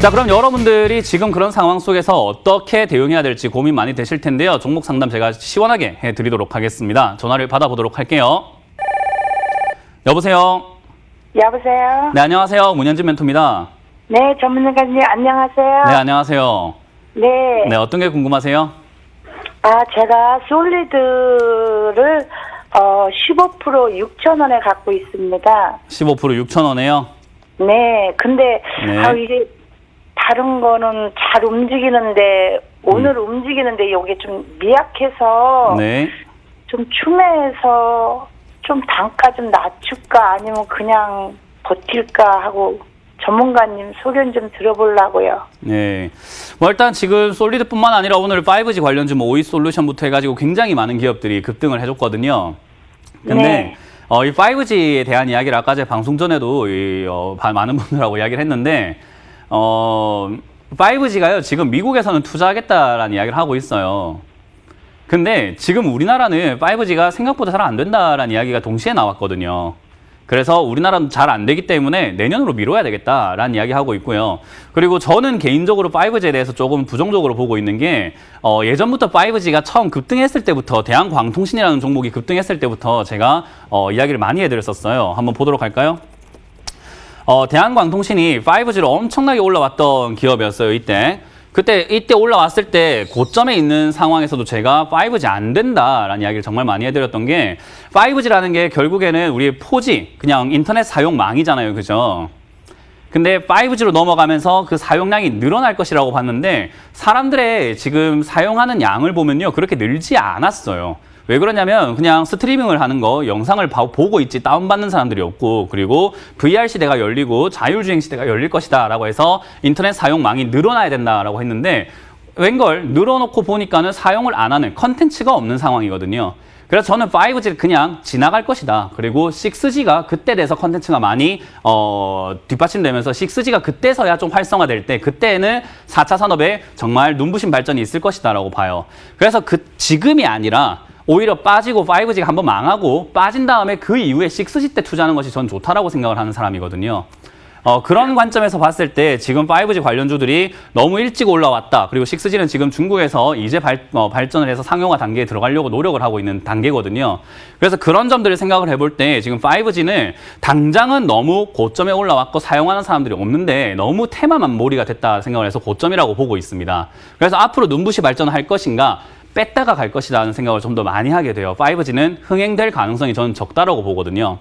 자, 그럼 여러분들이 지금 그런 상황 속에서 어떻게 대응해야 될지 고민 많이 되실 텐데요. 종목 상담 제가 시원하게 해드리도록 하겠습니다. 전화를 받아보도록 할게요. 여보세요? 여보세요? 네, 안녕하세요. 문현진 멘토입니다. 네, 전문가님 안녕하세요. 네, 안녕하세요. 네. 네, 어떤 게 궁금하세요? 제가 솔리드를 15% 6,000원에 갖고 있습니다. 15% 6,000원에요? 네, 근데 네. 이게 다른 거는 잘 움직이는데 오늘 움직이는데 이게 좀 미약해서 네. 좀 추매해서 좀 단가 좀 낮출까 아니면 그냥 버틸까 하고 전문가님 소견 좀 들어보려고요. 네. 뭐 일단 지금 솔리드뿐만 아니라 오늘 5G 관련주 뭐 오이솔루션부터 해가지고 굉장히 많은 기업들이 급등을 해줬거든요. 근데 네. 이 5G에 대한 이야기를 아까 제 방송 전에도 많은 분들하고 이야기를 했는데 5G가요 지금 미국에서는 투자하겠다라는 이야기를 하고 있어요. 근데 지금 우리나라는 5G가 생각보다 잘 안 된다라는 이야기가 동시에 나왔거든요. 그래서 우리나라는 잘 안 되기 때문에 내년으로 미뤄야 되겠다라는 이야기 하고 있고요. 그리고 저는 개인적으로 5G에 대해서 조금 부정적으로 보고 있는 게 예전부터 5G가 처음 급등했을 때부터 대한광통신이라는 종목이 급등했을 때부터 제가 이야기를 많이 해드렸었어요. 한번 보도록 할까요? 대한광통신이 5G로 엄청나게 올라왔던 기업이었어요, 이때. 이때 올라왔을 때 고점에 있는 상황에서도 제가 5G 안 된다라는 이야기를 정말 많이 해드렸던 게 5G라는 게 결국에는 우리의 4G, 그냥 인터넷 사용망이잖아요, 그죠? 근데 5G로 넘어가면서 그 사용량이 늘어날 것이라고 봤는데 사람들의 지금 사용하는 양을 보면요, 그렇게 늘지 않았어요. 왜 그러냐면 그냥 스트리밍을 하는 거 영상을 보고 있지 다운받는 사람들이 없고 그리고 VR 시대가 열리고 자율주행 시대가 열릴 것이다 라고 해서 인터넷 사용망이 늘어나야 된다라고 했는데 웬걸 늘어놓고 보니까는 사용을 안 하는 컨텐츠가 없는 상황이거든요. 그래서 저는 5G를 그냥 지나갈 것이다. 그리고 6G가 그때 돼서 컨텐츠가 많이 뒷받침되면서 6G가 그때서야 좀 활성화될 때 그때는 4차 산업에 정말 눈부신 발전이 있을 것이다 라고 봐요. 그래서 지금이 아니라 오히려 빠지고 5G가 한번 망하고 빠진 다음에 그 이후에 6G 때 투자하는 것이 전 좋다라고 생각을 하는 사람이거든요. 그런 관점에서 봤을 때 지금 5G 관련주들이 너무 일찍 올라왔다. 그리고 6G는 지금 중국에서 이제 발전을 해서 상용화 단계에 들어가려고 노력을 하고 있는 단계거든요. 그래서 그런 점들을 생각을 해볼 때 지금 5G는 당장은 너무 고점에 올라왔고 사용하는 사람들이 없는데 너무 테마만 몰이가 됐다 생각을 해서 고점이라고 보고 있습니다. 그래서 앞으로 눈부시 발전할 것인가 뺐다가 갈 것이라는 생각을 좀 더 많이 하게 돼요. 5G는 흥행될 가능성이 저는 적다라고 보거든요.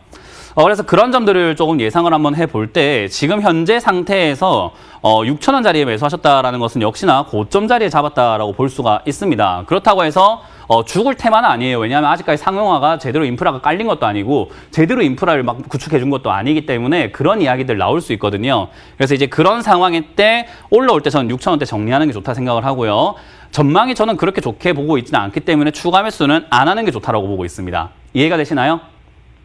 그래서 그런 점들을 조금 예상을 한번 해볼 때 지금 현재 상태에서 6,000원짜리에 매수하셨다라는 것은 역시나 고점 자리에 잡았다라고 볼 수가 있습니다. 그렇다고 해서 죽을 테마는 아니에요. 왜냐하면 아직까지 상용화가 제대로 인프라가 깔린 것도 아니고 제대로 인프라를 막 구축해 준 것도 아니기 때문에 그런 이야기들 나올 수 있거든요. 그래서 이제 그런 상황일 때 올라올 때 저는 6,000원대 정리하는 게 좋다 생각을 하고요. 전망이 저는 그렇게 좋게 보고 있지는 않기 때문에 추가 매수는 안 하는 게 좋다라고 보고 있습니다. 이해가 되시나요?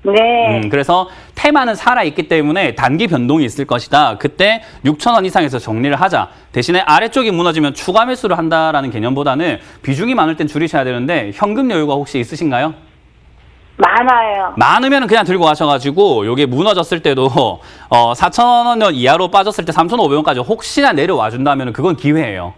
네. 그래서 테마는 살아있기 때문에 단기 변동이 있을 것이다. 그때 6,000원 이상에서 정리를 하자. 대신에 아래쪽이 무너지면 추가 매수를 한다라는 개념보다는 비중이 많을 땐 줄이셔야 되는데 현금 여유가 혹시 있으신가요? 많아요. 많으면 그냥 들고 가셔가지고 요게 무너졌을 때도 4,000원 이하로 빠졌을 때 3,500원까지 혹시나 내려와 준다면 그건 기회예요.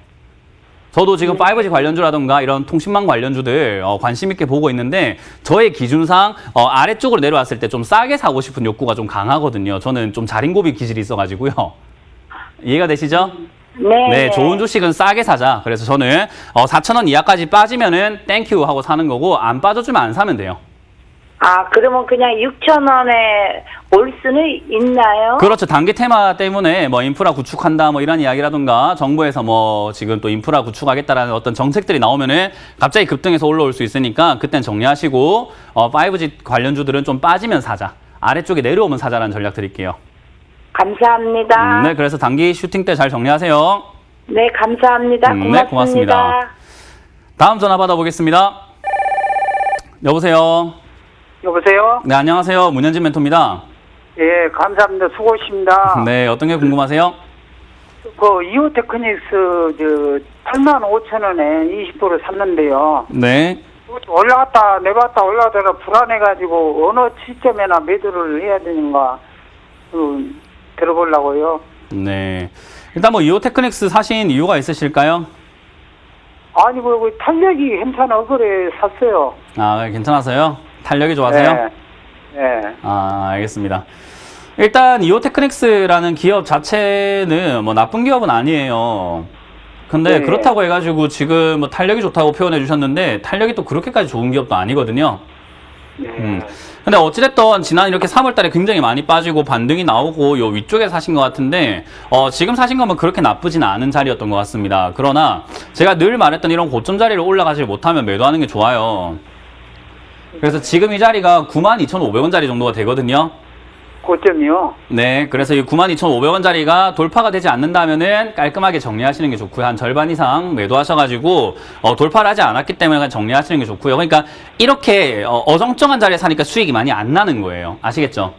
저도 지금 5G 관련주라든가 이런 통신망 관련주들 관심 있게 보고 있는데 저의 기준상 아래쪽으로 내려왔을 때 좀 싸게 사고 싶은 욕구가 좀 강하거든요. 저는 좀 자린고비 기질이 있어가지고요. 이해가 되시죠? 네. 네, 좋은 주식은 싸게 사자. 그래서 저는 4,000원 이하까지 빠지면은 땡큐 하고 사는 거고 안 빠져주면 안 사면 돼요. 그러면 그냥 6,000원에 올 수는 있나요? 그렇죠. 단기 테마 때문에 뭐 인프라 구축한다 뭐 이런 이야기라든가 정부에서 뭐 지금 또 인프라 구축하겠다라는 어떤 정책들이 나오면은 갑자기 급등해서 올라올 수 있으니까 그땐 정리하시고 5G 관련주들은 좀 빠지면 사자. 아래쪽에 내려오면 사자라는 전략 드릴게요. 감사합니다. 네, 그래서 단기 슈팅 때 잘 정리하세요. 네, 감사합니다. 고맙습니다. 네, 고맙습니다. 다음 전화 받아보겠습니다. 여보세요. 여보세요? 네, 안녕하세요. 문현진 멘토입니다. 예, 감사합니다. 수고하십니다. 네, 어떤 게 궁금하세요? 이오테크닉스, 85,000원에 20% 샀는데요. 네. 올라갔다, 내봤다 올라가다가 불안해가지고 어느 시점에나 매도를 해야 되는가, 들어보려고요. 네. 일단 뭐 이오테크닉스 사신 이유가 있으실까요? 아니, 그 탄력이 괜찮아. 그래, 샀어요. 아, 괜찮아서요? 탄력이 좋아서요? 네. 아, 알겠습니다. 일단 이오테크닉스라는 기업 자체는 뭐 나쁜 기업은 아니에요. 근데 네. 그렇다고 해가지고 지금 뭐 탄력이 좋다고 표현해 주셨는데 탄력이 또 그렇게까지 좋은 기업도 아니거든요. 네. 근데 어찌됐든 지난 이렇게 3월 달에 굉장히 많이 빠지고 반등이 나오고 요 위쪽에 사신 것 같은데 지금 사신 거면 그렇게 나쁘진 않은 자리였던 것 같습니다. 그러나 제가 늘 말했던 이런 고점 자리를 올라가지 못하면 매도하는 게 좋아요. 그래서 지금 이 자리가 92,500원짜리 정도가 되거든요. 고점이요? 네, 그래서 이 92,500원짜리가 돌파가 되지 않는다면은 깔끔하게 정리하시는 게 좋고요. 한 절반 이상 매도하셔가지고 돌파를 하지 않았기 때문에 그냥 정리하시는 게 좋고요. 그러니까 이렇게 어정쩡한 자리에 사니까 수익이 많이 안 나는 거예요. 아시겠죠?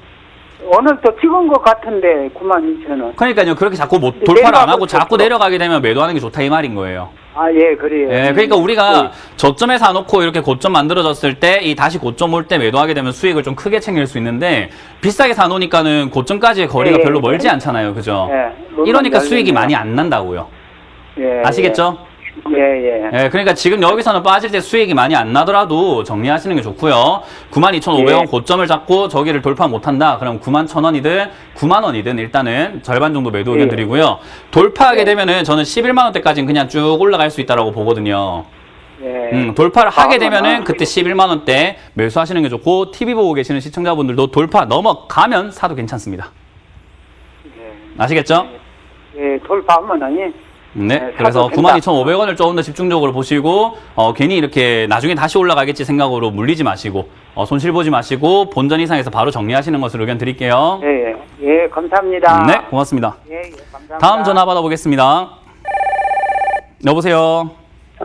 오늘 또 찍은 것 같은데 92,000원. 그러니까요. 그렇게 자꾸 돌파를 안 하고 내려가고 자꾸 있었어. 내려가게 되면 매도하는 게 좋다 이 말인 거예요. 아, 예, 그래요. 예, 그러니까 우리가 저점에 사놓고 이렇게 고점 만들어졌을 때 이 다시 고점 올 때 매도하게 되면 수익을 좀 크게 챙길 수 있는데 비싸게 사놓으니까는 고점까지의 거리가 예, 별로 예. 멀지 않잖아요. 그죠? 예, 이러니까 롤만 수익이 날리네요. 많이 안 난다고요. 예, 아시겠죠? 예, 예. 예, 그러니까 지금 여기서는 빠질 때 수익이 많이 안 나더라도 정리하시는 게 좋고요. 92,500원 예. 고점을 잡고 저기를 돌파 못한다. 그럼 91,000원이든 90,000원이든 일단은 절반 정도 매도 의견 예. 드리고요. 돌파하게 되면은 저는 11만 원대까지는 그냥 쭉 올라갈 수 있다라고 보거든요. 예. 돌파를 하게 되면은 그때 11만 원대 매수하시는 게 좋고 TV 보고 계시는 시청자분들도 돌파 넘어가면 사도 괜찮습니다. 아시겠죠? 예, 돌파하면은 네, 네, 그래서 사도 된다. 92,500원을 조금 더 집중적으로 보시고 괜히 이렇게 나중에 다시 올라가겠지 생각으로 물리지 마시고 손실 보지 마시고 본전 이상에서 바로 정리하시는 것으로 의견 드릴게요. 예, 예, 감사합니다. 네, 고맙습니다. 예, 예, 감사합니다. 다음 전화 받아보겠습니다. 여보세요.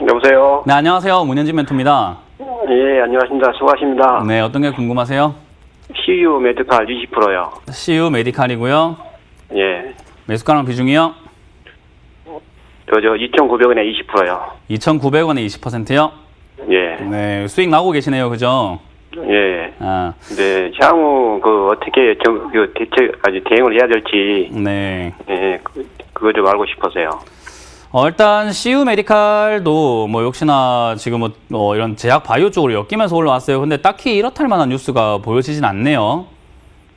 여보세요. 네, 안녕하세요. 문현진 멘토입니다. 예, 안녕하십니까. 수고하십니다. 네, 어떤 게 궁금하세요? CU 메디칼 20%요. CU 메디칼이고요. 예. 매수가랑 비중이요? 2,900원에 20%요. 2,900원에 20%요? 예. 네, 수익 나오고 계시네요. 그죠? 예. 아, 네, 향후 어떻게 대응을 해야 될지 네. 예, 그거 좀 알고 싶어서요. 일단 CU 메디칼도 뭐 역시나 지금 이런 제약 바이오 쪽으로 엮이면서 올라왔어요. 근데 딱히 이렇다 할 만한 뉴스가 보여지진 않네요.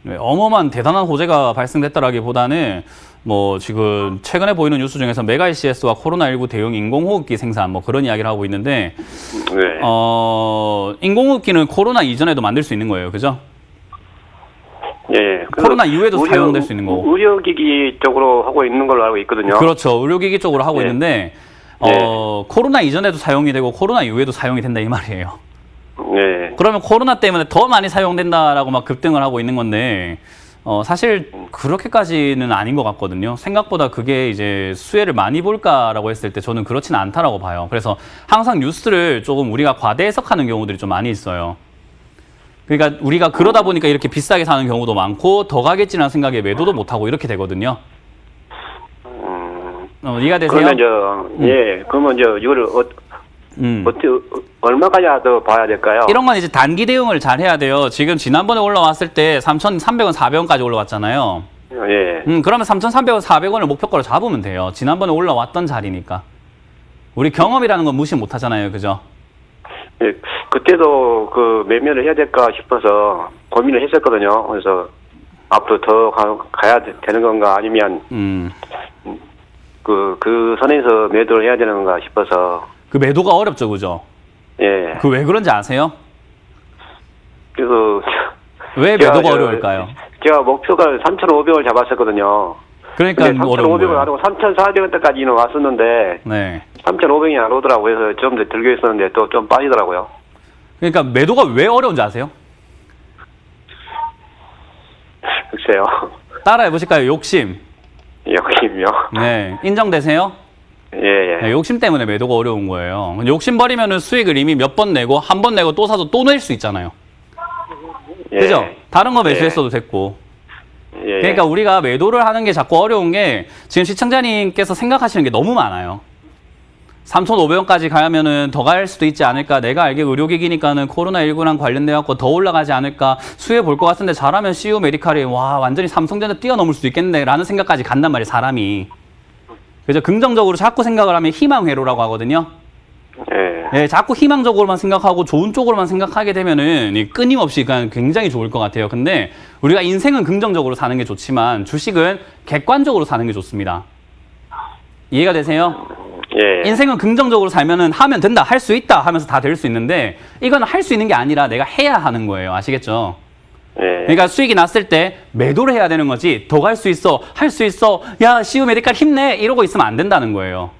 네, 어마어마한 대단한 호재가 발생됐다라기보다는 뭐 지금 최근에 보이는 뉴스 중에서 메가 ECS와 코로나19 대응 인공호흡기 생산 뭐 그런 이야기를 하고 있는데 네. 인공호흡기는 코로나 이전에도 만들 수 있는 거예요. 그죠? 예. 코로나 이후에도 사용될 수 있는 거고. 의료기기 쪽으로 하고 있는 걸로 알고 있거든요. 그렇죠. 의료기기 쪽으로 하고 네. 있는데 네. 코로나 이전에도 사용이 되고 코로나 이후에도 사용이 된다 이 말이에요. 예. 그러면 코로나 때문에 더 많이 사용된다라고 막 급등을 하고 있는 건데 사실 그렇게까지는 아닌 것 같거든요. 생각보다 그게 이제 수혜를 많이 볼까라고 했을 때 저는 그렇지는 않다라고 봐요. 그래서 항상 뉴스를 조금 우리가 과대 해석하는 경우들이 좀 많이 있어요. 그러니까 우리가 그러다 보니까 이렇게 비싸게 사는 경우도 많고 더 가겠지라는 생각에 매도도 못하고 이렇게 되거든요. 이해가 되세요? 그러면 예. 그러면 이거를 어떻게 얼마까지 더 봐야 될까요? 이런 건 이제 단기 대응을 잘 해야 돼요. 지금 지난번에 올라왔을 때 3,300원, 400원까지 올라왔잖아요. 예. 그러면 3,300원, 400원을 목표가로 잡으면 돼요. 지난번에 올라왔던 자리니까. 우리 경험이라는 건 무시 못 하잖아요. 그죠? 예, 그때도 매매를 해야 될까 싶어서 고민을 했었거든요. 그래서 앞으로 더 가야 되는 건가 아니면 그 선에서 매도를 해야 되는 건가 싶어서. 그 매도가 어렵죠. 그죠? 예. 그 왜 그런지 아세요? 그래서 왜 매도가 어려울까요? 제가 목표가 3,500을 잡았었거든요. 그러니까 어려운 3,500을 거예요. 안 하고 3,400원대까지는 왔었는데 네. 3,500이 안 오더라고요. 그래서 좀 더 들고 있었는데 또 좀 빠지더라고요. 그러니까 매도가 왜 어려운지 아세요? 글쎄요. 따라해 보실까요? 욕심. 욕심이요. 네. 인정되세요? 예, 예. 네, 욕심 때문에 매도가 어려운 거예요. 욕심 버리면은 수익을 이미 몇 번 내고 한 번 내고 또 사서 또 낼 수 있잖아요. 예. 그죠? 다른 거 매수했어도 됐고. 예. 그러니까 우리가 매도를 하는 게 자꾸 어려운 게 지금 시청자님께서 생각하시는 게 너무 많아요. 3,500원까지 가면은 더 갈 수도 있지 않을까. 내가 알기에 의료기기니까는 코로나19랑 관련돼 갖고 더 올라가지 않을까. 수혜 볼 것 같은데 잘하면 CU 메디칼이 와 완전히 삼성전자 뛰어넘을 수도 있겠네 라는 생각까지 간단 말이에요. 사람이. 그죠? 긍정적으로 자꾸 생각을 하면 희망회로라고 하거든요. 예. 예, 자꾸 희망적으로만 생각하고 좋은 쪽으로만 생각하게 되면은 이 끊임없이 그냥 굉장히 좋을 것 같아요. 근데 우리가 인생은 긍정적으로 사는 게 좋지만 주식은 객관적으로 사는 게 좋습니다. 이해가 되세요? 예. 인생은 긍정적으로 살면은 하면 된다, 할 수 있다 하면서 다 될 수 있는데 이건 할 수 있는 게 아니라 내가 해야 하는 거예요. 아시겠죠? 예. 그러니까 수익이 났을 때 매도를 해야 되는 거지 더 갈 수 있어, 할 수 있어, 야 시우 메디칼 힘내 이러고 있으면 안 된다는 거예요.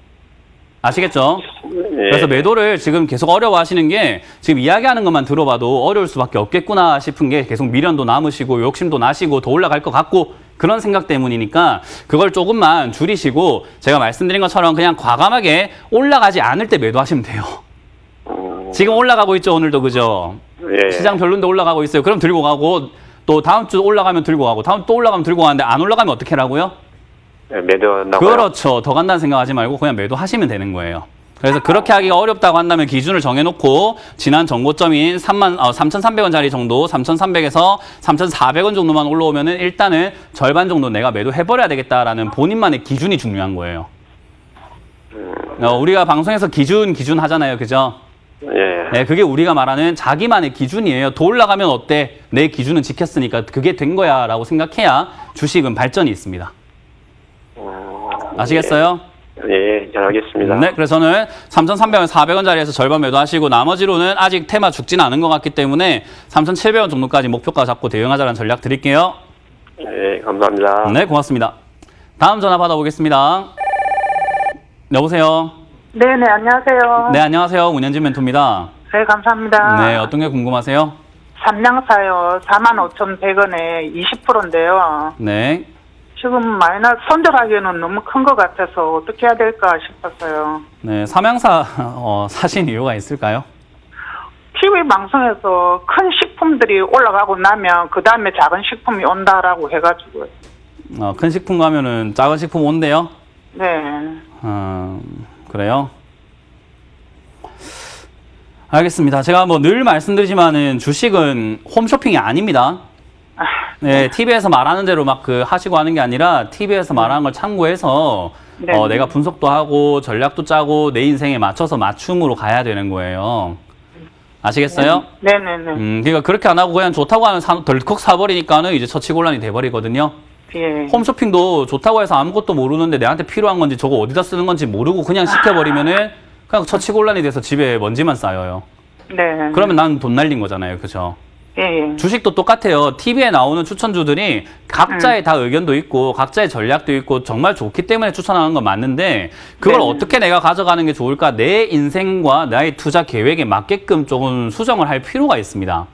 아시겠죠? 예. 그래서 매도를 지금 계속 어려워하시는 게 지금 이야기하는 것만 들어봐도 어려울 수밖에 없겠구나 싶은 게 계속 미련도 남으시고 욕심도 나시고 더 올라갈 것 같고 그런 생각 때문이니까 그걸 조금만 줄이시고 제가 말씀드린 것처럼 그냥 과감하게 올라가지 않을 때 매도하시면 돼요. 지금 올라가고 있죠, 오늘도. 그죠? 예. 시장 별론데 올라가고 있어요. 그럼 들고 가고 또 다음 주 올라가면 들고 가고 다음 주 또 올라가면 들고 가는데 안 올라가면 어떻게 하라고요? 매도한다고요? 그렇죠. 더 간다는 생각하지 말고 그냥 매도하시면 되는 거예요. 그래서 그렇게 하기가 어렵다고 한다면 기준을 정해놓고 지난 전고점인 3,300원짜리 정도, 3,300에서 3,400원 정도만 올라오면은 일단은 절반 정도 내가 매도해버려야 되겠다라는 본인만의 기준이 중요한 거예요. 우리가 방송에서 기준 하잖아요. 그죠? 예. 네, 그게 우리가 말하는 자기만의 기준이에요. 더 올라가면 어때? 내 기준은 지켰으니까 그게 된 거야 라고 생각해야 주식은 발전이 있습니다. 아시겠어요? 예, 잘 알겠습니다. 네, 그래서 저는 3,300원, 400원짜리에서 절반 매도하시고 나머지로는 아직 테마 죽지는 않은 것 같기 때문에 3,700원 정도까지 목표가 잡고 대응하자는 전략 드릴게요. 예, 감사합니다. 네, 고맙습니다. 다음 전화 받아보겠습니다. 여보세요? 네네, 안녕하세요. 네, 안녕하세요. 운현진 멘토입니다. 네, 감사합니다. 네, 어떤 게 궁금하세요? 삼양사요. 45,100원에 20%인데요. 네. 지금 마이너스 손절하기에는 너무 큰 것 같아서 어떻게 해야 될까 싶었어요. 네, 삼양사 사신 이유가 있을까요? TV 방송에서 큰 식품들이 올라가고 나면 그 다음에 작은 식품이 온다라고 해가지고요. 큰 식품 가면은 작은 식품 온대요? 네. 그래요? 알겠습니다. 제가 뭐 늘 말씀드리지만은 주식은 홈쇼핑이 아닙니다. 네, TV에서 말하는 대로 막 하시고 하는 게 아니라 TV에서 말하는 걸 참고해서 네. 내가 분석도 하고 전략도 짜고 내 인생에 맞춰서 맞춤으로 가야 되는 거예요. 아시겠어요? 네네네. 그러니까 그렇게 안 하고 그냥 좋다고 하면 덜컥 사버리니까는 이제 처치곤란이 돼버리거든요. 예. 홈쇼핑도 좋다고 해서 아무것도 모르는데 내한테 필요한 건지 저거 어디다 쓰는 건지 모르고 그냥 시켜버리면은 그냥 처치곤란이 돼서 집에 먼지만 쌓여요. 네. 그러면 난 돈 날린 거잖아요. 그죠? 예. 주식도 똑같아요. TV에 나오는 추천주들이 각자의 다 의견도 있고 각자의 전략도 있고 정말 좋기 때문에 추천하는 건 맞는데 그걸 네. 어떻게 내가 가져가는 게 좋을까? 내 인생과 나의 투자 계획에 맞게끔 조금 수정을 할 필요가 있습니다.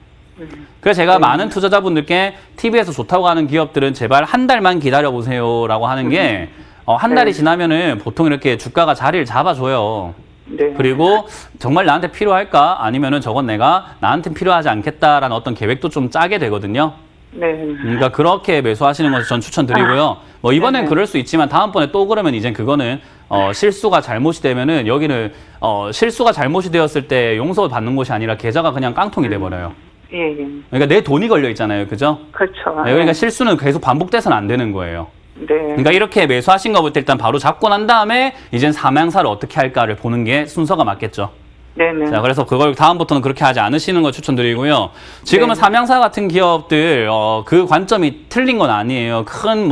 그래서 제가 많은 투자자분들께 TV에서 좋다고 하는 기업들은 제발 한 달만 기다려보세요라고 하는 게 한 달이 지나면은 보통 이렇게 주가가 자리를 잡아줘요. 네. 그리고 정말 나한테 필요할까? 아니면은 저건 내가 나한테 필요하지 않겠다라는 어떤 계획도 좀 짜게 되거든요. 네. 그러니까 그렇게 매수하시는 것을 전 추천드리고요. 뭐 이번엔 네. 그럴 수 있지만 다음번에 또 그러면 이제 그거는 실수가 잘못이 되면은 여기는 실수가 잘못이 되었을 때 용서받는 곳이 아니라 계좌가 그냥 깡통이 돼버려요. 예. 그러니까 내 돈이 걸려 있잖아요. 그죠? 그렇죠. 네, 그러니까 실수는 계속 반복돼서는 안 되는 거예요. 네. 그러니까 이렇게 매수하신 것부터 일단 바로 잡고 난 다음에 이젠 삼양사를 어떻게 할까를 보는 게 순서가 맞겠죠. 네네. 자, 그래서 그걸 다음부터는 그렇게 하지 않으시는 걸 추천드리고요. 지금은 네. 삼양사 같은 기업들 그 관점이 틀린 건 아니에요. 큰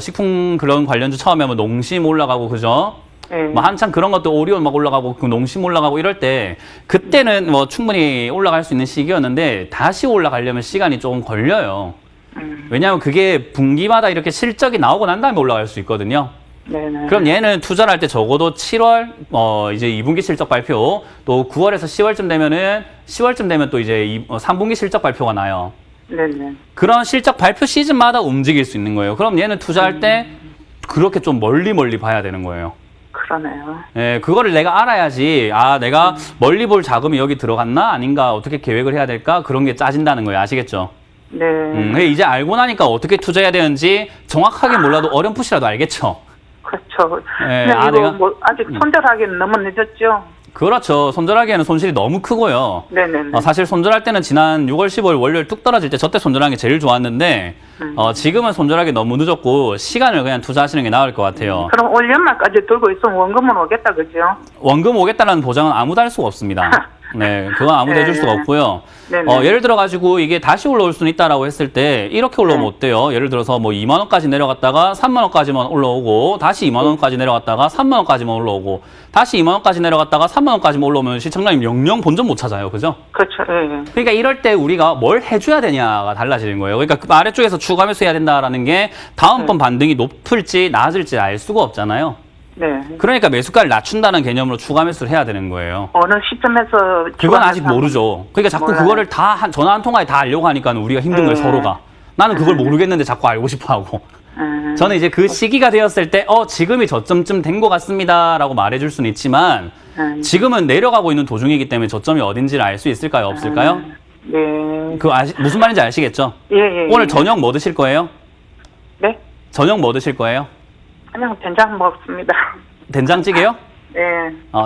식품 그런 관련주 처음에 뭐 농심 올라가고 그죠? 네. 뭐 한참 그런 것도 오리온 막 올라가고 그 농심 올라가고 이럴 때 그때는 뭐 충분히 올라갈 수 있는 시기였는데 다시 올라가려면 시간이 조금 걸려요. 왜냐하면 그게 분기마다 이렇게 실적이 나오고 난 다음에 올라갈 수 있거든요. 네네. 그럼 얘는 투자를 할 때 적어도 7월 이제 2분기 실적 발표 또 9월에서 10월쯤 되면은 10월쯤 되면 또 이제 3분기 실적 발표가 나요. 네네. 그런 실적 발표 시즌마다 움직일 수 있는 거예요. 그럼 얘는 투자할 때 그렇게 좀 멀리 봐야 되는 거예요. 그러네요. 예, 그거를 내가 알아야지 내가 멀리 볼 자금이 여기 들어갔나 아닌가 어떻게 계획을 해야 될까 그런 게 짜진다는 거예요. 아시겠죠? 네. 이제 알고 나니까 어떻게 투자해야 되는지 정확하게 몰라도 어렴풋이라도 알겠죠. 그렇죠. 네, 그냥 이거 내가- 뭐 아직 손절하기는 너무 늦었죠. 그렇죠. 손절하기에는 손실이 너무 크고요. 네네네. 사실 손절할 때는 지난 6월, 15일 월요일 뚝 떨어질 때 저때 손절하는 게 제일 좋았는데 지금은 손절하기 너무 늦었고 시간을 그냥 투자하시는 게 나을 것 같아요. 그럼 올 연말까지 들고 있으면 원금은 오겠다, 그죠? 원금 오겠다라는 보장은 아무도 할 수가 없습니다. 네, 그건 아무도 해줄 수가 없고요. 네네. 예를 들어가지고 이게 다시 올라올 수는 있다라고 했을 때 이렇게 올라오면 어때요? 예를 들어서 뭐 2만 원까지 내려갔다가 3만 원까지만 올라오고 다시 2만 원까지 내려갔다가 3만 원까지만 올라오고 다시 2만 원까지 내려갔다가 3만 원까지만 올라오면 시청자님 영영 본전 못 찾아요, 그죠? 그렇죠. 예, 예. 그러니까 이럴 때 우리가 뭘 해줘야 되냐가 달라지는 거예요. 그러니까 그 아래쪽에서 추가 매수해야 된다라는 게 다음번 반등이 높을지 낮을지 알 수가 없잖아요. 네. 그러니까 매수가를 낮춘다는 개념으로 추가 매수를 해야 되는 거예요. 어느 시점에서 그건 아직 모르죠. 그러니까 자꾸 몰라요. 그거를 다 전화 한 통화에 다 알려고 하니까 우리가 힘든 거예요, 서로가. 나는 그걸 모르겠는데 자꾸 알고 싶어 하고. 저는 이제 그 시기가 되었을 때, 지금이 저점쯤 된 것 같습니다라고 말해줄 수는 있지만, 지금은 내려가고 있는 도중이기 때문에 저점이 어딘지를 알 수 있을까요, 없을까요? 네. 무슨 말인지 아시겠죠? 예, 예. 오늘 저녁 뭐 드실 거예요? 네? 저녁 뭐 드실 거예요? 그냥 된장 먹습니다. 된장찌개요? 네.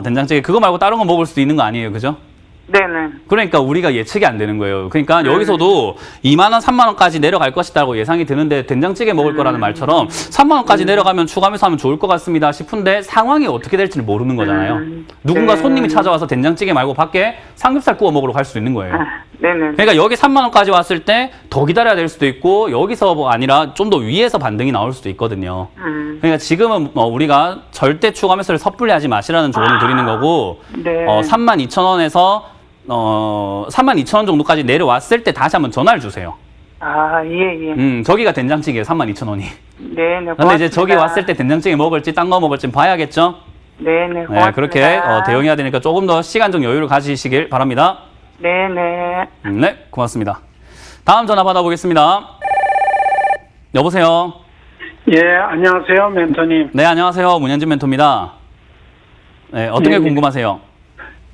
된장찌개. 그거 말고 다른 거 먹을 수도 있는 거 아니에요, 그죠? 네네. 그러니까 우리가 예측이 안 되는 거예요. 그러니까 여기서도 2만 원, 3만 원까지 내려갈 것이다라고 예상이 드는데 된장찌개 먹을 거라는 말처럼 3만 원까지 내려가면 추가 매수하면 좋을 것 같습니다 싶은데 상황이 어떻게 될지를 모르는 거잖아요. 누군가 손님이 찾아와서 된장찌개 말고 밖에 삼겹살 구워 먹으러 갈 수도 있는 거예요. 네네. 그러니까 여기 3만 원까지 왔을 때 더 기다려야 될 수도 있고 여기서 뭐 아니라 좀 더 위에서 반등이 나올 수도 있거든요. 그러니까 지금은 우리가 절대 추가 매수를 섭불리 하지 마시라는 조언을 드리는 거고 네. 32,000원에서 32,000원 정도까지 내려왔을 때 다시 한번 전화를 주세요. 아, 예, 예. 저기가 된장찌개예요. 32,000원이. 네네. 근데 이제 저기 왔을 때 된장찌개 먹을지 딴 거 먹을지 봐야겠죠? 네네. 고맙습니다. 네, 그렇게 대응해야 되니까 조금 더 시간적 여유를 가지시길 바랍니다. 네네. 네, 고맙습니다. 다음 전화 받아보겠습니다. 여보세요? 예, 안녕하세요, 멘토님. 네, 안녕하세요. 문현진 멘토입니다. 네, 어떤 게 네, 궁금하세요?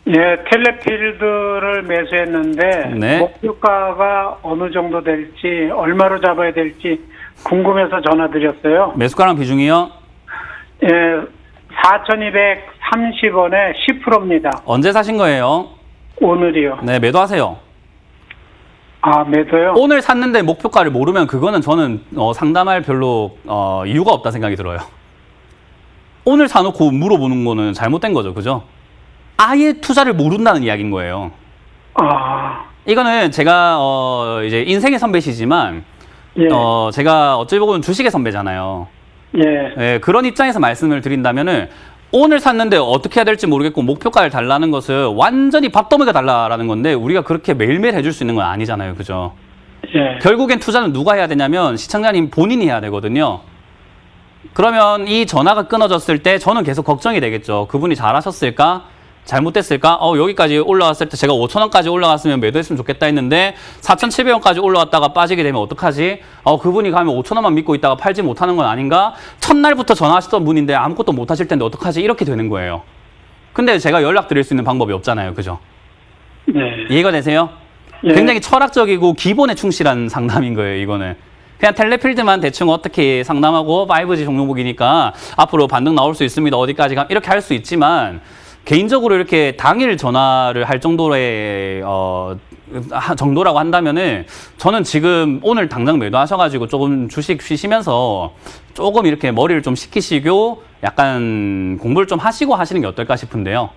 예, 텔레필드를 매수했는데 네. 목표가가 어느 정도 될지 얼마로 잡아야 될지 궁금해서 전화드렸어요. 매수가랑 비중이요? 예, 4,230원에 10%입니다. 언제 사신 거예요? 오늘이요. 네, 매도하세요. 아, 매도요? 오늘 샀는데 목표가를 모르면 그거는 저는 상담할 별로 이유가 없다 생각이 들어요. 오늘 사놓고 물어보는 거는 잘못된 거죠, 그죠? 아예 투자를 모른다는 이야기인 거예요. 아, 이거는 제가 이제 인생의 선배시지만 예, 제가 어찌 보면 주식의 선배잖아요. 예, 예, 그런 입장에서 말씀을 드린다면은 오늘 샀는데 어떻게 해야 될지 모르겠고 목표가를 달라는 것은 완전히 밥더미가 달라라는 건데 우리가 그렇게 매일매일 해줄 수 있는 건 아니잖아요, 그죠? 예. 결국엔 투자는 누가 해야 되냐면 시청자님 본인이 해야 되거든요. 그러면 이 전화가 끊어졌을 때 저는 계속 걱정이 되겠죠. 그분이 잘하셨을까? 잘못됐을까? 여기까지 올라왔을 때 제가 5,000원까지 올라갔으면 매도했으면 좋겠다 했는데 4,700원까지 올라왔다가 빠지게 되면 어떡하지? 그분이 가면 5,000원만 믿고 있다가 팔지 못하는 건 아닌가? 첫날부터 전화하시던 분인데 아무것도 못 하실 텐데 어떡하지? 이렇게 되는 거예요. 근데 제가 연락드릴 수 있는 방법이 없잖아요. 그죠? 네. 이해가 되세요? 예. 굉장히 철학적이고 기본에 충실한 상담인 거예요, 이거는. 그냥 텔레필드만 대충 어떻게 상담하고 5G 종목이니까 앞으로 반등 나올 수 있습니다. 어디까지 가? 이렇게 할 수 있지만 개인적으로 이렇게 당일 전화를 할 정도의 정도라고 한다면은 저는 지금 오늘 당장 매도하셔가지고 조금 주식 쉬시면서 조금 이렇게 머리를 좀 식히시고 약간 공부를 좀 하시고 하시는 게 어떨까 싶은데요.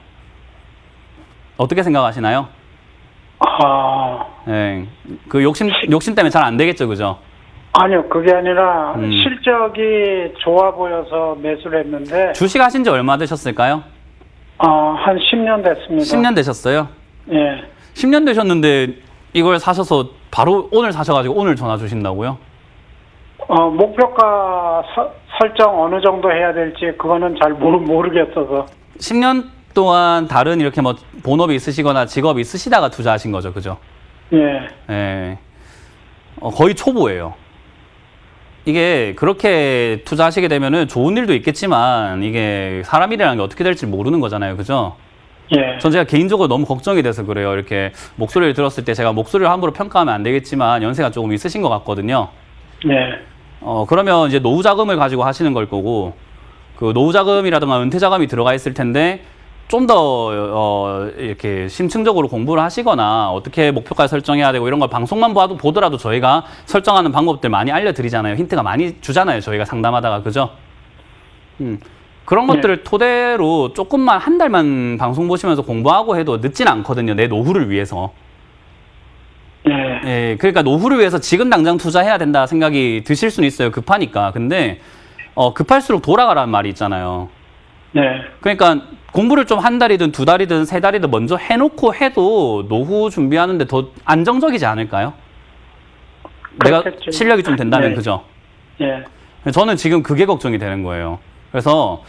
어떻게 생각하시나요? 아, 네, 그 욕심 때문에 잘 안 되겠죠, 그죠? 아니요, 그게 아니라 실적이 좋아 보여서 매수를 했는데 주식 하신 지 얼마 되셨을까요? 한 10년 됐습니다. 10년 되셨어요? 예. 10년 되셨는데 이걸 사셔서 바로 오늘 사셔가지고 오늘 전화 주신다고요? 목표가 설정 어느 정도 해야 될지 그거는 잘 모르겠어서. 10년 동안 다른 이렇게 뭐 본업이 있으시거나 직업이 있으시다가 투자하신 거죠, 그죠? 예. 예. 거의 초보예요. 이게 그렇게 투자하시게 되면은 좋은 일도 있겠지만 이게 사람이라는 게 어떻게 될지 모르는 거잖아요, 그죠? 예. 전 제가 개인적으로 너무 걱정이 돼서 그래요. 이렇게 목소리를 들었을 때 제가 목소리를 함부로 평가하면 안 되겠지만 연세가 조금 있으신 것 같거든요. 예. 그러면 이제 노후 자금을 가지고 하시는 걸 거고 그 노후 자금이라든가 은퇴 자금이 들어가 있을 텐데 좀 더 이렇게 심층적으로 공부를 하시거나 어떻게 목표까지 설정해야 되고 이런 걸 방송만 보더라도 저희가 설정하는 방법들 많이 알려드리잖아요. 힌트가 많이 주잖아요. 저희가 상담하다가 그죠? 그런 것들을 토대로 조금만 한 달만 방송 보시면서 공부하고 해도 늦진 않거든요. 내 노후를 위해서. 네. 예, 그러니까 노후를 위해서 지금 당장 투자해야 된다 생각이 드실 수는 있어요. 급하니까. 근데 급할수록 돌아가라는 말이 있잖아요. 네. 그러니까 공부를 좀 한 달이든 두 달이든 세 달이든 먼저 해놓고 해도 노후 준비하는데 더 안정적이지 않을까요? 내가 그렇겠죠. 실력이 좀 된다면 네. 그죠? 예. 저는 지금 그게 걱정이 되는 거예요. 그래서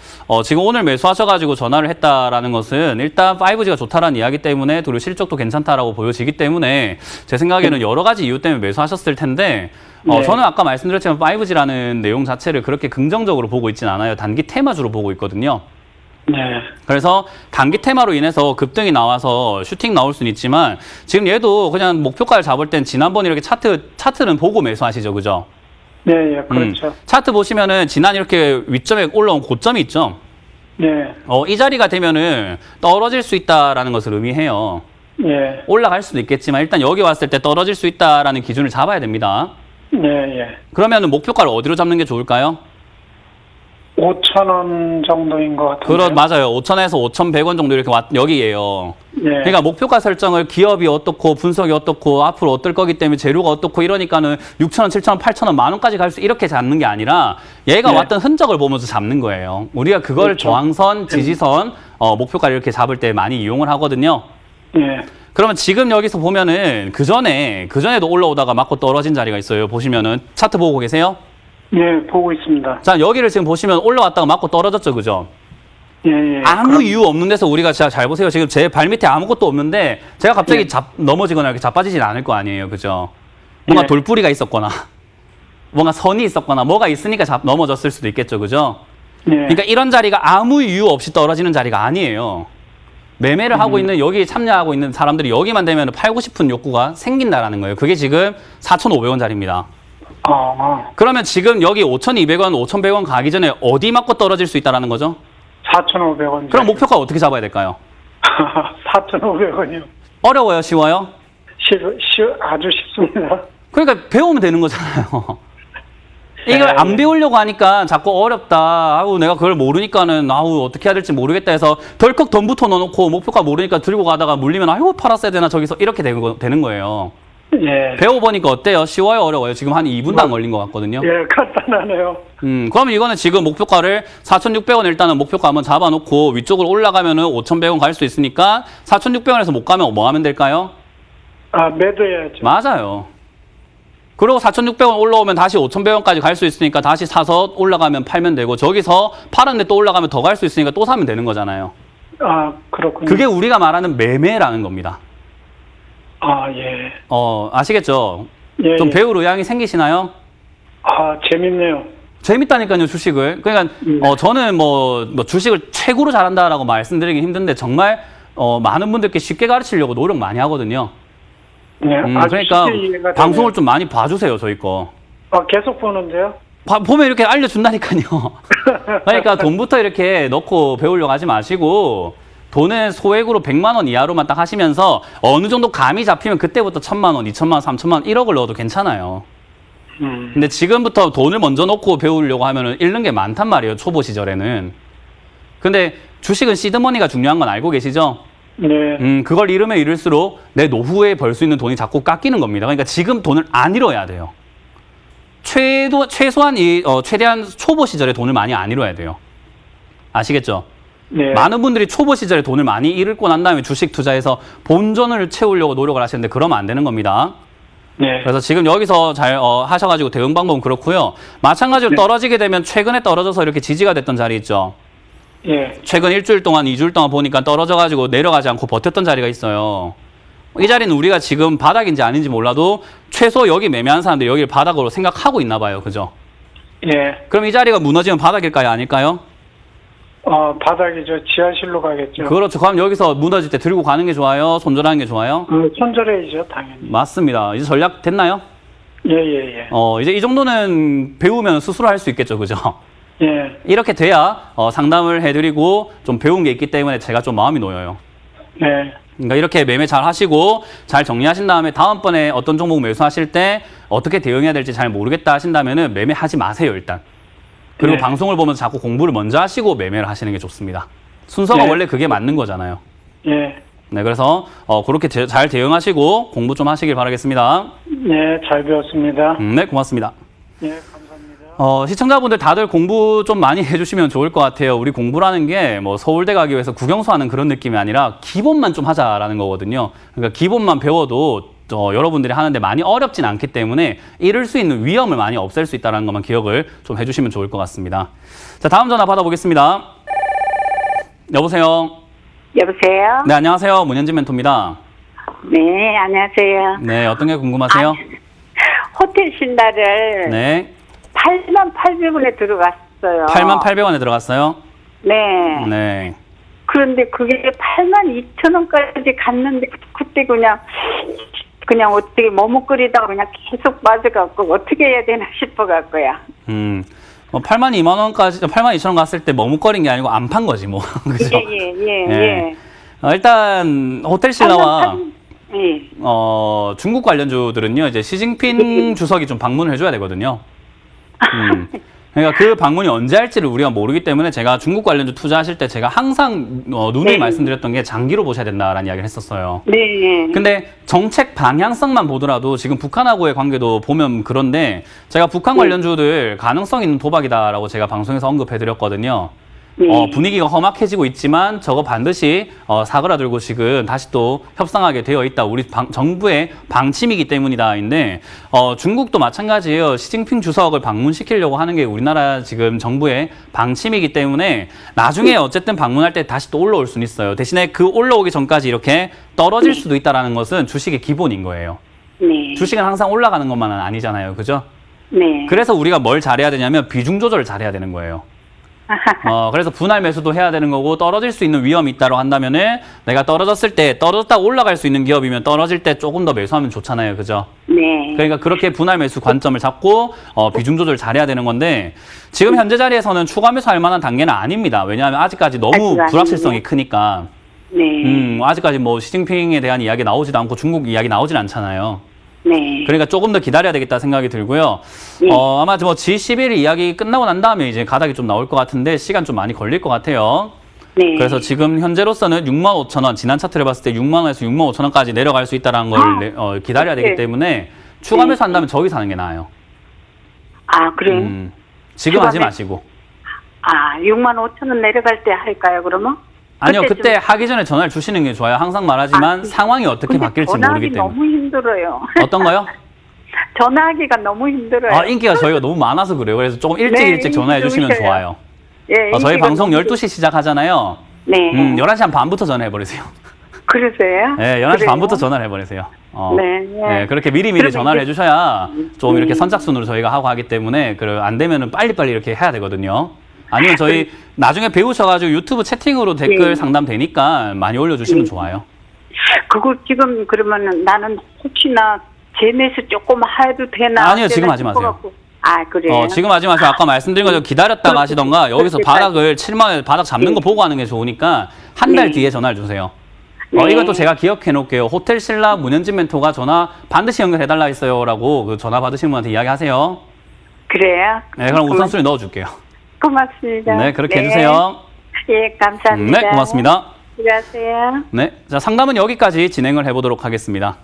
지금 오늘 매수하셔가지고 전화를 했다라는 것은 일단 5G가 좋다라는 이야기 때문에 그리고 실적도 괜찮다라고 보여지기 때문에 제 생각에는 여러 가지 이유 때문에 매수하셨을 텐데 네. 저는 아까 말씀드렸지만 5G라는 내용 자체를 그렇게 긍정적으로 보고 있진 않아요. 단기 테마주로 보고 있거든요. 네. 그래서 단기 테마로 인해서 급등이 나와서 슈팅 나올 수는 있지만 지금 얘도 그냥 목표가를 잡을 땐 지난번 이렇게 차트는 보고 매수하시죠. 그죠? 네, 예, 그렇죠. 차트 보시면은 지난 이렇게 위점에 올라온 고점이 있죠. 네. 이 자리가 되면은 떨어질 수 있다라는 것을 의미해요. 예. 올라갈 수도 있겠지만 일단 여기 왔을 때 떨어질 수 있다라는 기준을 잡아야 됩니다. 네, 예. 그러면은 목표가를 어디로 잡는 게 좋을까요? 5,000원 정도인 것 같은데. 맞아요. 5,000에서 5,100원 정도 이렇게 여기에요. 예. 그러니까 목표가 설정을 기업이 어떻고 분석이 어떻고 앞으로 어떨 거기 때문에 재료가 어떻고 이러니까는 6,000원, 7,000원, 8,000원, 만 원까지 갈 수 이렇게 잡는 게 아니라 얘가 네. 왔던 흔적을 보면서 잡는 거예요. 우리가 그걸 그렇죠. 저항선, 지지선, 목표가를 이렇게 잡을 때 많이 이용을 하거든요. 예. 그러면 지금 여기서 보면은 그전에도 올라오다가 맞고 떨어진 자리가 있어요. 보시면은 차트 보고 계세요? 예, 보고 있습니다. 자, 여기를 지금 보시면 올라왔다가 맞고 떨어졌죠. 그죠? 예, 예. 아무 이유 없는 데서 우리가 진짜 잘 보세요. 지금 제 발 밑에 아무것도 없는데 제가 갑자기 네. 넘어지거나 이렇게 자빠지진 않을 거 아니에요. 그죠? 뭔가 네. 돌뿌리가 있었거나 뭔가 선이 있었거나 뭐가 있으니까 넘어졌을 수도 있겠죠. 그죠? 예. 그러니까 이런 자리가 아무 이유 없이 떨어지는 자리가 아니에요. 매매를 하고 있는 여기 참여하고 있는 사람들이 여기만 되면 팔고 싶은 욕구가 생긴다라는 거예요. 그게 지금 4,500원짜리입니다. 아, 그러면 지금 여기 5,200원, 5,100원 가기 전에 어디 맞고 떨어질 수 있다는 거죠? 4,500원. 그럼 목표가 어떻게 잡아야 될까요? 4,500원이요. 어려워요? 쉬워요? 아주 쉽습니다. 그러니까 배우면 되는 거잖아요. 이걸 네. 안 배우려고 하니까 자꾸 어렵다. 아우 내가 그걸 모르니까는 어떻게 해야 될지 모르겠다 해서 덜컥 돈부터 넣어놓고 목표가 모르니까 들고 가다가 물리면 아이고 팔았어야 되나 저기서 이렇게 되는 거예요. 예. 배워보니까 어때요? 쉬워요? 어려워요? 지금 한 2분도 안 걸린 것 같거든요. 예, 간단하네요. 그러면 이거는 지금 목표가를 4,600원 일단은 목표가 한번 잡아놓고 위쪽으로 올라가면은 5,100원 갈 수 있으니까 4,600원에서 못 가면 뭐 하면 될까요? 매도해야죠. 맞아요. 그리고 4,600원 올라오면 다시 5,100원까지 갈 수 있으니까 다시 사서 올라가면 팔면 되고 저기서 팔았는데 또 올라가면 더 갈 수 있으니까 또 사면 되는 거잖아요. 그렇군요. 그게 우리가 말하는 매매라는 겁니다. 예. 아시겠죠? 예, 좀 예. 배울 의향이 생기시나요? 재밌네요. 재밌다니까요, 주식을. 그러니까 저는 뭐 주식을 최고로 잘한다라고 말씀드리긴 힘든데 정말 많은 분들께 쉽게 가르치려고 노력 많이 하거든요. 네, 아주 그러니까 쉽게 이해가 방송을 되네요. 좀 많이 봐주세요, 저희 거. 계속 보는데요. 보면 이렇게 알려준다니까요. 그러니까 돈부터 이렇게 넣고 배우려고 하지 마시고 돈은 소액으로 100만 원 이하로만 딱 하시면서 어느 정도 감이 잡히면 그때부터 1,000만 원, 2,000만 원, 3,000만 원, 1억을 넣어도 괜찮아요. 근데 지금부터 돈을 먼저 넣고 배우려고 하면은 잃는 게 많단 말이에요, 초보 시절에는. 근데 주식은 시드머니가 중요한 건 알고 계시죠? 네. 그걸 잃으면 잃을수록 내 노후에 벌 수 있는 돈이 자꾸 깎이는 겁니다. 그러니까 지금 돈을 안 잃어야 돼요. 최소한 최대한 초보 시절에 돈을 많이 안 잃어야 돼요. 아시겠죠? 네. 많은 분들이 초보 시절에 돈을 많이 잃고 난 다음에 주식 투자해서 본전을 채우려고 노력을 하시는데 그러면 안 되는 겁니다. 네. 그래서 지금 여기서 잘 하셔가지고 대응 방법은 그렇고요. 마찬가지로 네. 떨어지게 되면 최근에 떨어져서 이렇게 지지가 됐던 자리 있죠. 예. 최근 일주일 동안, 2주일 동안 보니까 떨어져가지고 내려가지 않고 버텼던 자리가 있어요. 이 자리는 우리가 지금 바닥인지 아닌지 몰라도 최소 여기 매매한 사람들 여기를 바닥으로 생각하고 있나 봐요. 그죠? 예. 그럼 이 자리가 무너지면 바닥일까요? 아닐까요? 바닥이죠. 지하실로 가겠죠. 그렇죠. 그럼 여기서 무너질 때 들고 가는 게 좋아요? 손절하는 게 좋아요? 손절해야죠, 당연히. 맞습니다. 이제 전략 됐나요? 예. 이제 이 정도는 배우면 스스로 할 수 있겠죠. 그죠? 예. 이렇게 돼야 상담을 해드리고 좀 배운 게 있기 때문에 제가 좀 마음이 놓여요. 네. 그러니까 이렇게 매매 잘 하시고 잘 정리하신 다음에 다음번에 어떤 종목 매수하실 때 어떻게 대응해야 될지 잘 모르겠다 하신다면은 매매하지 마세요, 일단. 그리고 네. 방송을 보면서 자꾸 공부를 먼저 하시고 매매를 하시는 게 좋습니다. 순서가 네. 원래 그게 맞는 거잖아요. 예. 네, 그래서 그렇게 잘 대응하시고 공부 좀 하시길 바라겠습니다. 네, 잘 배웠습니다. 네, 고맙습니다. 예, 감사합니다. 시청자분들 다들 공부 좀 많이 해주시면 좋을 것 같아요. 우리 공부라는 게 뭐 서울대 가기 위해서 국영수 하는 그런 느낌이 아니라 기본만 좀 하자라는 거거든요. 그러니까 기본만 배워도 여러분들이 하는데 많이 어렵진 않기 때문에 잃을 수 있는 위험을 많이 없앨 수 있다는 것만 기억을 좀 해주시면 좋을 것 같습니다. 자, 다음 전화 받아보겠습니다. 여보세요. 여보세요? 네, 안녕하세요. 문현진 멘토입니다. 네, 안녕하세요. 네, 어떤 게 궁금하세요? 호텔 신다를 네, 88,800원에 들어갔어요. 88,800원에 들어갔어요. 네. 네. 그런데 그게 82,000원까지 갔는데 그때 그냥 어떻게 머뭇거리다가 그냥 계속 빠져갖고 어떻게 해야 되나 싶어갖고요. 82,000원까지, 82,000원 갔을 때 머뭇거린 게 아니고 안 판 거지, 뭐. 그죠? 예. 일단, 호텔신라와, 예. 중국 관련주들은요, 이제 시진핑 주석이 좀 방문을 해줘야 되거든요. 그러니까 그 방문이 언제 할지를 우리가 모르기 때문에 제가 중국 관련주 투자하실 때 제가 항상 누누이 말씀드렸던 게 장기로 보셔야 된다라는 이야기를 했었어요. 네. 근데 정책 방향성만 보더라도 지금 북한하고의 관계도 보면 그런데 제가 북한 관련주들 가능성 있는 도박이다라고 제가 방송에서 언급해드렸거든요. 네. 분위기가 험악해지고 있지만 저거 반드시 사그라들고 지금 다시 또 협상하게 되어 있다. 우리 정부의 방침이기 때문이다인데 중국도 마찬가지예요. 시진핑 주석을 방문시키려고 하는 게 우리나라 지금 정부의 방침이기 때문에 나중에 어쨌든 방문할 때 다시 또 올라올 수는 있어요. 대신에 그 올라오기 전까지 이렇게 떨어질 수도 있다는 것은 주식의 기본인 거예요. 네. 주식은 항상 올라가는 것만은 아니잖아요. 그죠? 네. 그래서 우리가 뭘 잘해야 되냐면 비중 조절을 잘해야 되는 거예요. 그래서 분할 매수도 해야 되는 거고 떨어질 수 있는 위험이 있다고 한다면은 내가 떨어졌을 때 떨어졌다 올라갈 수 있는 기업이면 떨어질 때 조금 더 매수하면 좋잖아요. 그죠? 네. 그러니까 그렇게 분할 매수 관점을 잡고 비중 조절 잘해야 되는 건데 지금 현재 자리에서는 추가 매수할 만한 단계는 아닙니다. 왜냐하면 아직까지 너무 아직 불확실성이 크니까. 네. 아직까지 뭐 시진핑에 대한 이야기 나오지도 않고 중국 이야기 나오진 않잖아요. 네. 그러니까 조금 더 기다려야 되겠다 생각이 들고요. 아마 뭐 G11 이야기 끝나고 난 다음에 이제 가닥이 좀 나올 것 같은데 시간 좀 많이 걸릴 것 같아요. 네. 그래서 지금 현재로서는 65,000원, 지난 차트를 봤을 때 60,000원에서 65,000원까지 내려갈 수 있다는 걸 기다려야 되기 때문에 추가 매수 한다면 저기 사는 게 나아요. 아, 그래요? 지금 하지 추가 마시고. 65,000원 내려갈 때 할까요, 그러면? 아니요, 그때 그때 좀- 하기 전에 전화를 주시는 게 좋아요. 항상 말하지만 상황이 어떻게 근데 바뀔지 전화하기 모르기 때문에. 너무 힘들어요. 어떤 거요? 전화하기가 너무 힘들어요. 인기가 저희가 너무 많아서 그래요. 그래서 조금 일찍 전화해 주시면 좀 좋아요. 예, 저희 인기가 방송 너무 12시 시작하잖아요. 네. 11시 한 반부터 전화해 버리세요. 그러세요? 네, 11시 그래요? 반부터 전화를 해버리세요. 네. 그렇게 미리미리 그러면 전화를 이제- 해주셔야 좀 이렇게 선착순으로 저희가 하고 하기 때문에 안 되면은 빨리빨리 이렇게 해야 되거든요. 아니면 저희 나중에 배우셔가지고 유튜브 채팅으로 댓글 네. 상담 되니까 많이 올려주시면 좋아요. 그거 지금 그러면은 나는 혹시나 재매수 조금 해도 되나? 아니요, 지금 하지 마세요. 싶어갖고. 아, 그래요? 지금 하지 마시고 아까 말씀드린 것처럼 기다렸다가 하시던가 여기서 바닥을 7만 원 바닥 잡는 거 보고 하는 게 좋으니까 한 달 네. 뒤에 전화를 주세요. 네. 이것도 제가 기억해 놓을게요. 호텔 신라 문현진 멘토가 전화 반드시 연결해달라 했어요라고 그 전화 받으신 분한테 이야기하세요. 그래요? 네, 그럼 우선순위 넣어줄게요. 고맙습니다. 네, 그렇게 해주세요. 예, 감사합니다. 네, 고맙습니다. 수고하세요. 네, 자 상담은 여기까지 진행을 해보도록 하겠습니다.